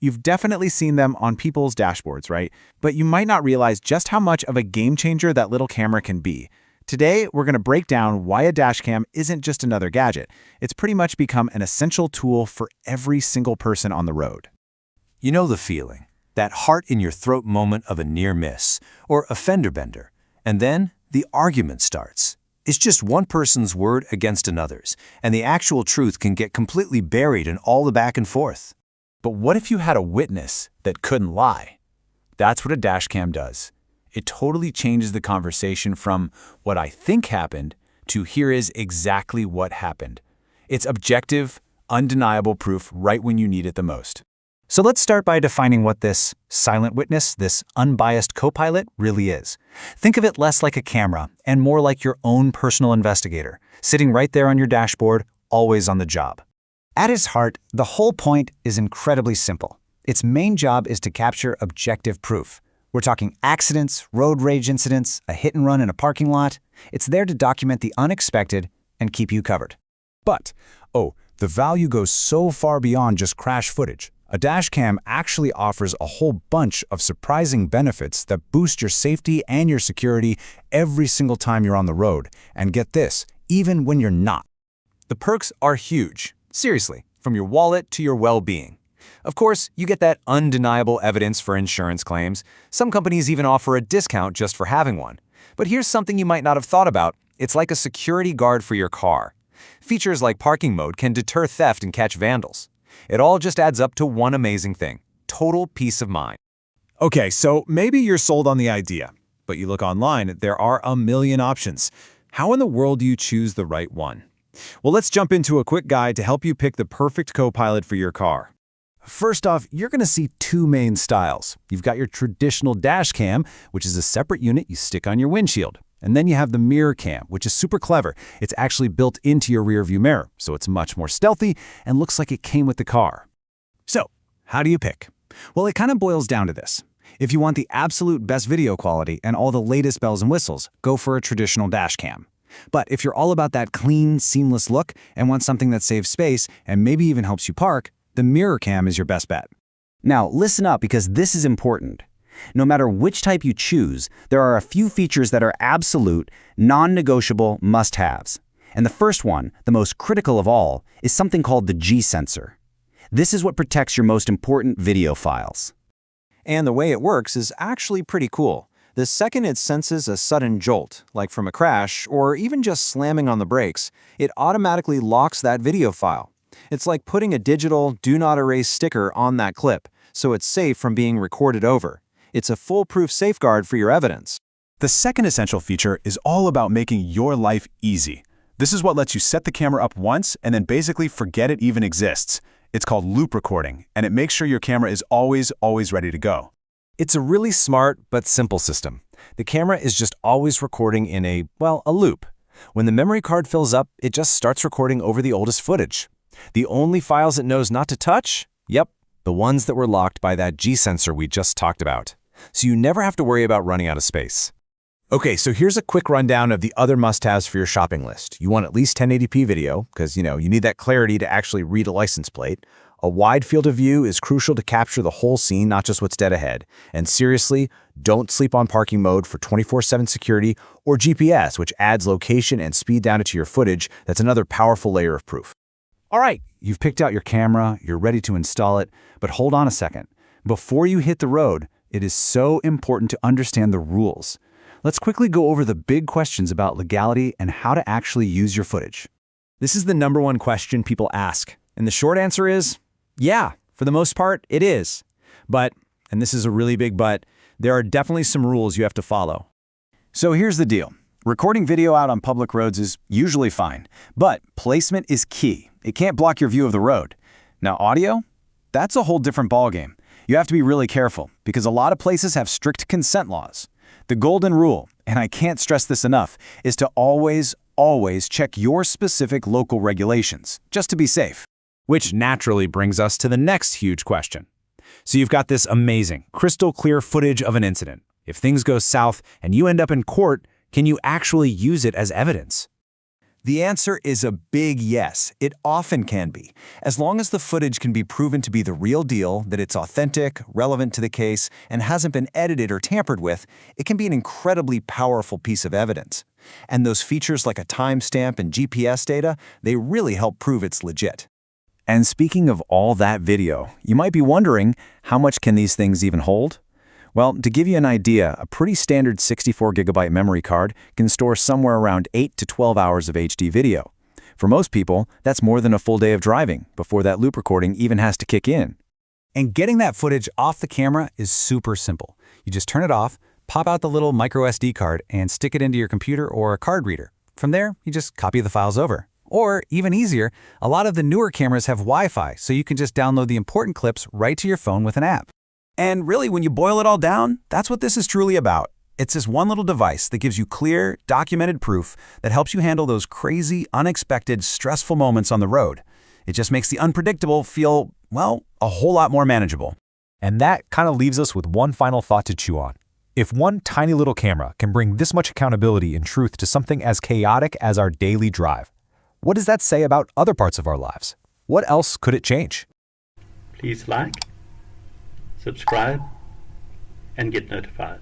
You've definitely seen them on people's dashboards, right? But you might not realize just how much of a game changer that little camera can be. Today, we're going to break down why a dashcam isn't just another gadget. It's pretty much become an essential tool for every single person on the road. You know the feeling, that heart in your throat moment of a near miss, or a fender bender, and then the argument starts. It's just one person's word against another's, and the actual truth can get completely buried in all the back and forth. But what if you had a witness that couldn't lie? That's what a dashcam does. It totally changes the conversation from what I think happened to here is exactly what happened. It's objective, undeniable proof right when you need it the most. So let's start by defining what this silent witness, this unbiased co-pilot, really is. Think of it less like a camera and more like your own personal investigator, sitting right there on your dashboard, always on the job. At its heart, the whole point is incredibly simple. Its main job is to capture objective proof. We're talking accidents, road rage incidents, a hit and run in a parking lot. It's there to document the unexpected and keep you covered. But, the value goes so far beyond just crash footage. A dashcam actually offers a whole bunch of surprising benefits that boost your safety and your security every single time you're on the road. And get this, even when you're not. The perks are huge. Seriously, from your wallet to your well-being. Of course, you get that undeniable evidence for insurance claims. Some companies even offer a discount just for having one. But here's something you might not have thought about. It's like a security guard for your car. Features like parking mode can deter theft and catch vandals. It all just adds up to one amazing thing: total peace of mind. Okay, so maybe you're sold on the idea, but you look online, there are a million options. How in the world do you choose the right one? Well, let's jump into a quick guide to help you pick the perfect co-pilot for your car. First off, you're going to see two main styles. You've got your traditional dash cam, which is a separate unit you stick on your windshield. And then you have the mirror cam, which is super clever. It's actually built into your rearview mirror, so it's much more stealthy and looks like it came with the car. So, how do you pick? Well, it kind of boils down to this. If you want the absolute best video quality and all the latest bells and whistles, go for a traditional dash cam. But if you're all about that clean, seamless look and want something that saves space and maybe even helps you park, the mirror cam is your best bet. Now, listen up because this is important. No matter which type you choose, there are a few features that are absolute, non-negotiable must-haves. And the first one, the most critical of all, is something called the G sensor. This is what protects your most important video files. And the way it works is actually pretty cool. The second it senses a sudden jolt, like from a crash or even just slamming on the brakes, it automatically locks that video file. It's like putting a digital "do not erase" sticker on that clip, so it's safe from being recorded over. It's a foolproof safeguard for your evidence. The second essential feature is all about making your life easy. This is what lets you set the camera up once and then basically forget it even exists. It's called loop recording, and it makes sure your camera is always ready to go. It's a really smart but simple system. The camera is just always recording in a loop. When the memory card fills up, it just starts recording over the oldest footage. The only files it knows not to touch? Yep, the ones that were locked by that G sensor we just talked about. So you never have to worry about running out of space. Okay, so here's a quick rundown of the other must-haves for your shopping list. You want at least 1080p video, because you need that clarity to actually read a license plate. A wide field of view is crucial to capture the whole scene, not just what's dead ahead. And seriously, don't sleep on parking mode for 24/7 security or GPS, which adds location and speed data to your footage. That's another powerful layer of proof. All right, you've picked out your camera, you're ready to install it, but hold on a second. Before you hit the road, it is so important to understand the rules. Let's quickly go over the big questions about legality and how to actually use your footage. This is the #1 question people ask, and the short answer is, yeah, for the most part, it is. But, and this is a really big but, there are definitely some rules you have to follow. So here's the deal. Recording video out on public roads is usually fine, but placement is key. It can't block your view of the road. Now audio? That's a whole different ballgame. You have to be really careful because a lot of places have strict consent laws. The golden rule, and I can't stress this enough, is to always check your specific local regulations, just to be safe. Which naturally brings us to the next huge question. So you've got this amazing, crystal clear footage of an incident. If things go south and you end up in court, can you actually use it as evidence? The answer is a big yes. It often can be. As long as the footage can be proven to be the real deal, that it's authentic, relevant to the case, and hasn't been edited or tampered with, it can be an incredibly powerful piece of evidence. And those features like a timestamp and GPS data, they really help prove it's legit. And speaking of all that video, you might be wondering, how much can these things even hold? Well, to give you an idea, a pretty standard 64GB memory card can store somewhere around 8 to 12 hours of HD video. For most people, that's more than a full day of driving before that loop recording even has to kick in. And getting that footage off the camera is super simple. You just turn it off, pop out the little micro SD card, and stick it into your computer or a card reader. From there, you just copy the files over. Or, even easier, a lot of the newer cameras have Wi-Fi, so you can just download the important clips right to your phone with an app. And really, when you boil it all down, that's what this is truly about. It's this one little device that gives you clear, documented proof that helps you handle those crazy, unexpected, stressful moments on the road. It just makes the unpredictable feel, well, a whole lot more manageable. And that kind of leaves us with one final thought to chew on. If one tiny little camera can bring this much accountability and truth to something as chaotic as our daily drive, what does that say about other parts of our lives? What else could it change? Please like, subscribe, and get notified.